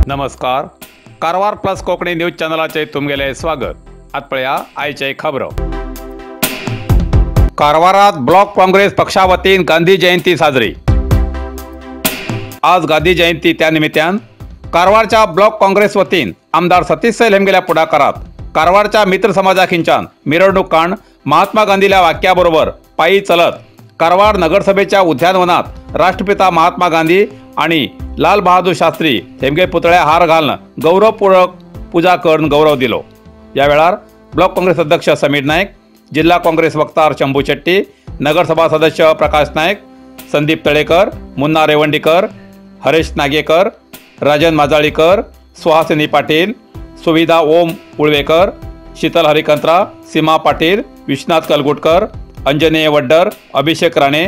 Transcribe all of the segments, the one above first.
नमस्कार. Karwar plus Konkani news चॅनलाचे तुमगेले स्वागत. आत्पळ्या आयचे खबरो. कारवारात ब्लॉक काँग्रेस पक्षावतीन गांधी जयंती साजरी. आज गांधी जयंती त्या निमित्तान कारवारच्या ब्लॉक काँग्रेस वतीन आमदार सतीश सैल हेमगेल्या पुढाकारात कारवारच्या मित्र समाजाखिंच्यान मिरवणूक काढ महात्मा गांधील्या वाक्याबरोबर पायी चलत कारवार नगरसभेच्या उद्यानवनात राष्ट्रपिता महात्मा गांधी आणि लाल बहादूर शास्त्री हेमगे पुतळ्या हार घालून गौरवपूर्वक पूजा करून गौरव दिलो. या वेळार ब्लॉक काँग्रेस अध्यक्ष समीर नाईक, जिल्हा काँग्रेस वक्तार शंभू शेट्टी, नगरसभा सदस्य प्रकाश नाईक, संदीप तळेकर, मुन्ना रेवंडीकर, हरेश नागेकर, राजन माजाळीकर, सुहासिनी पाटील, सुविधा ओम उळवेकर, शीतल हरिकंत्रा, सीमा पाटील, विश्वनाथ कलगुटकर, अंजनेय वड्डर, अभिषेक राणे,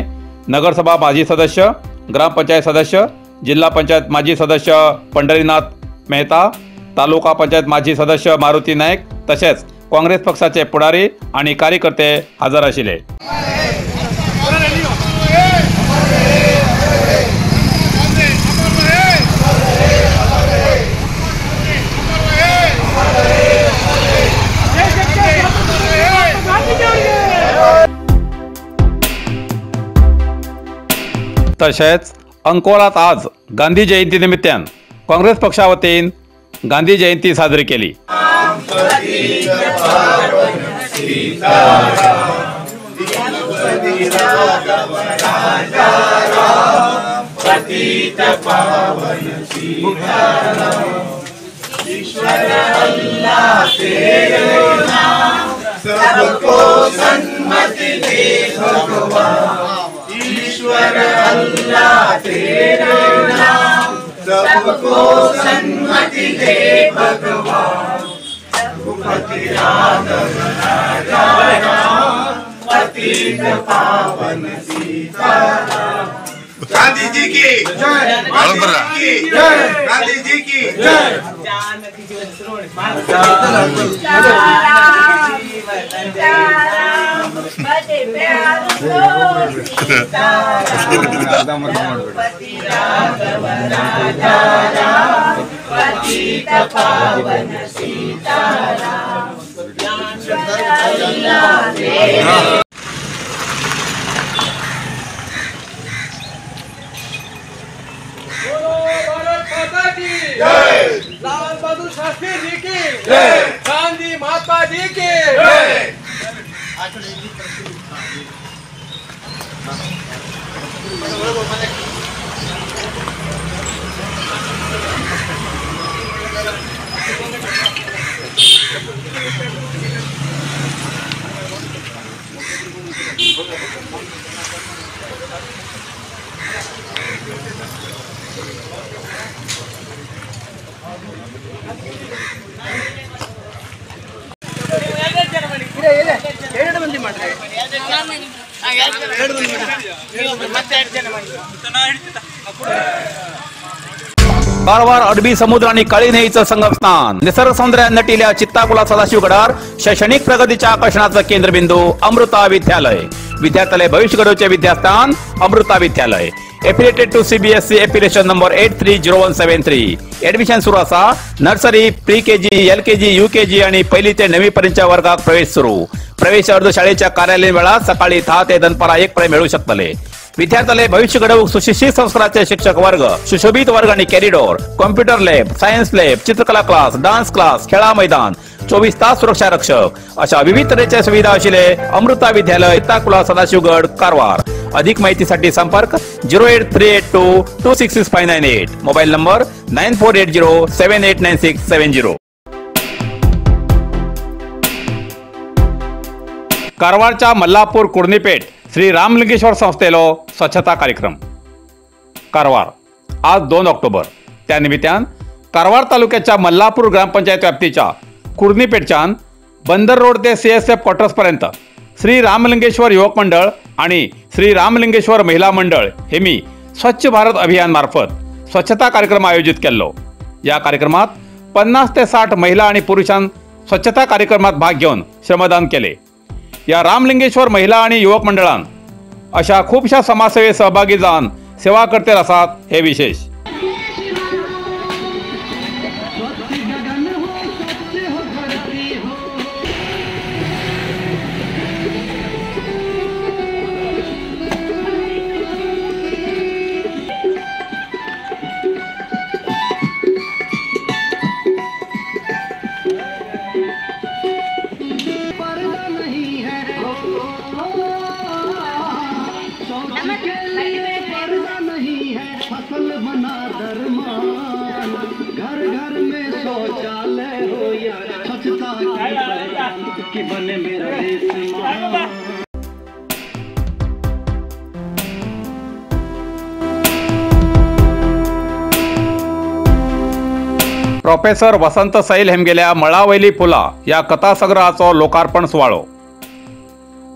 नगरसभा माजी सदस्य, ग्रामपंचायत सदस्य, जिल्हा पंचायत माजी सदस्य पंढरीनाथ मेहता, तालुका पंचायत माजी सदस्य मारुती नाईक तसेच काँग्रेस पक्षाचे पुढारी आणि कार्यकर्ते हजर आशिले. तसेच अंकोलात आज गांधी जयंती निमित्तान काँग्रेस पक्षावतीन गांधी जयंती साजरी केली. ईश्वर अल्लाह तेरे नाम सबको सन्मति दे भगवान. रघुपति राघव राजा राम पतित पावन सीताराम. गांधी जी की जय. गांधी जी की जय. लाल बहादुर शास्त्री जी की जय. गांधी महात्मा जी की जय. कारवार अरबी समुद्र आणि काळी नदीचं संगमस्थान, निसर्ग सौंदर्यात नटिल्या चित्ताकुला सदाशिवगडावर शैक्षणिक प्रगतीच्या आकर्षणाचं केंद्रबिंदू अमृता विद्यालय. विद्यार्थ्यालय भविष्य घडवचे विद्यास्थान Amrita Vidyalaya. Affiliated to CBSE affiliation number 830173. Admission सुरू असा. Nursery, pre KG, LKG, UKG आणि पहिली ते 9वी पर्यंतच्या वर्गात प्रवेश सुरू. प्रवेश अर्ज शाळेच्या कार्यालयीन वेळा सकाळी 10 ते दनपारा 1 पर्यंत मिळू शकतले. विद्यार्थ्यालय भविष्य घडवूक सुशिक्षित संस्काराचे शिक्षक वर्ग, सुशोभित वर्ग आणि corridor, computer lab, science lab, चित्रकला क्लास, डान्स क्लास, खेळा मैदान, 24 तास सुरक्षा रक्षक अशा विविध तऱ्हेच्या सुविधा असलेले अमृता विद्यालय, चित्ताकुला सदाशिवगड, कारवार. अधिक माहितीसाठी संपर्क 08382266598. Mobile number 9480789670. कारवारच्या मल्लापूर कुर्णीपेठ श्री रामलिंगेश्वर संस्थेलो स्वच्छता कार्यक्रम. कारवार आज 2 ऑक्टोबर त्या निमित्तान कारवार तालुक्याच्या मल्लापूर ग्रामपंचायत व्याप्तीच्या कुर्णीपेठच्यान बंदर रोड ते CSF क्वार्टर्सपर्यंत श्री रामलिंगेश्वर युवक मंडळ आणि श्री रामलिंगेश्वर महिला मंडळ हेमी स्वच्छ भारत अभियान मार्फत स्वच्छता कार्यक्रम आयोजित केलो. या कार्यक्रमात 50 ते 60 महिला आणि पुरुषांनी स्वच्छता कार्यक्रमात भाग घेऊन श्रमदान केले। या रामलिंगेश्वर महिला आणि युवक मंडळान अशा खूपशा समाजसेवेत सहभागी जाऊन सेवा करते असतात हे विशेष। फसल बना दरमान, घर घर में शौचालय हो या स्वच्छता की बने मेरा देश मां। प्रोफेसर वसंत सैल हेमगेल्या मळावयली फुला या कथासंग्रहाचो लोकार्पण सुवाळो।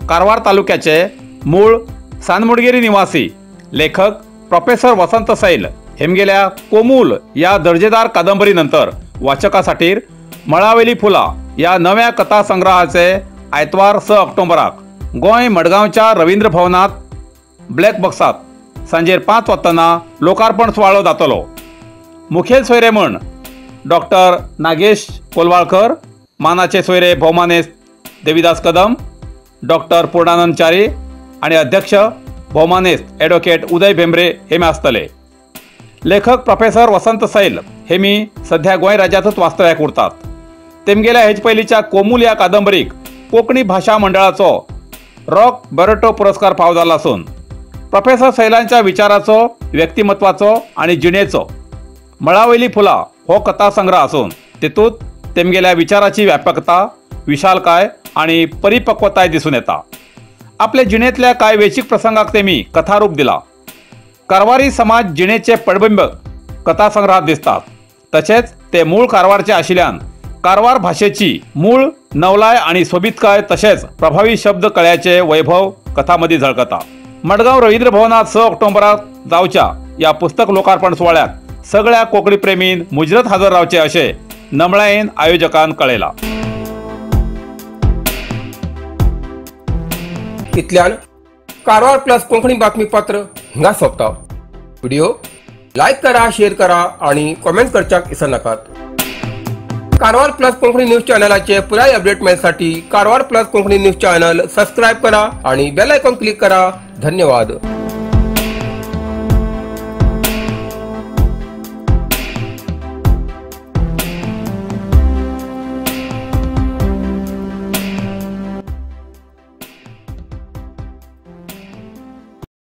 कारवार तालुक्याचे मूळ सानमुडगिरी निवासी लेखक प्रोफेसर वसंत सैल हेमगेल्या कोमूल या दर्जेदार कादंबरीनंतर वाचकासाठी मळावयली फुला या नव्या कथासंग्रहाचे आयतवार 6 ऑक्टोबराक गोंय मडगांवच्या रवींद्र भवनात ब्लॅक बॉक्सात सांजेर 5 वाजताना लोकार्पण सुवाळो जातलो। मुखेल सोयरे म्हण डॉक्टर नागेश कोलवाळकर, मानाचे सोयरे भौमानेस्त देविदास कदम, डॉक्टर पूर्णानंद च्यारी आणि अध्यक्ष भौमानेस्त ॲडव्होकेट उदय भेंब्रे हेमे आसतले। लेखक प्रोफेसर वसंत सैल हेमी सध्या गोंय राज्यातच वास्तव्याक उरतात। तेमगेल्या हेच पयलींच्या कोमूल या कादंबरीक कोंकणी भाषा मंडळाचो रॉक बरोटो पुरस्कार फावो जाल्लो आसून प्रोफेसर सैलांच्या विचाराचो, व्यक्तिमत्वाचो आणि जिणेचो मळावयली फुला हो कथासंग्रह आसून तेतूंत तेमगेल्या विचाराची व्यापकता, विशालकाय आणि परिपक्वताय दिसून येता। आपल्या जिणेंतल्या कांय वेंचीक प्रसंगाक तेमी कथारूप दिला। कारवारी समाज जिणेचे पडबिंब कथासंग्रहात दिसतात। तशेंच ते मूळ कारवारचे आशिल्ल्यान कारवार भाशेची मूळ नवलाय आणि सोबीतकाय तशेंच प्रभावी शब्द कळ्याचे वैभव कथामदी झळकता। मडगांव रवींद्र भवनात 6 ऑक्टोबराक जावच्या या पुस्तक लोकार्पण सुवाळ्याक सगळ्या कोंकणी प्रेमीन मुजरत हजर रावचे अशें नमळायेन आयोजकान कळयला। इतल्यान कारवार प्लस कोंकणी बातमीपत्र हिंगा सोंपता। व्हिडिओ लाईक करा, शेअर करा आणि कॉमेंट करच्याक विसरू नाकात। कारवार प्लस कोंकणी न्यूज चॅनलाचे पुराय अपडेट मेळसाठी Karwar plus Konkani news channel subscribe करा आणि बेल आयकॉन क्लिक करा। धन्यवाद।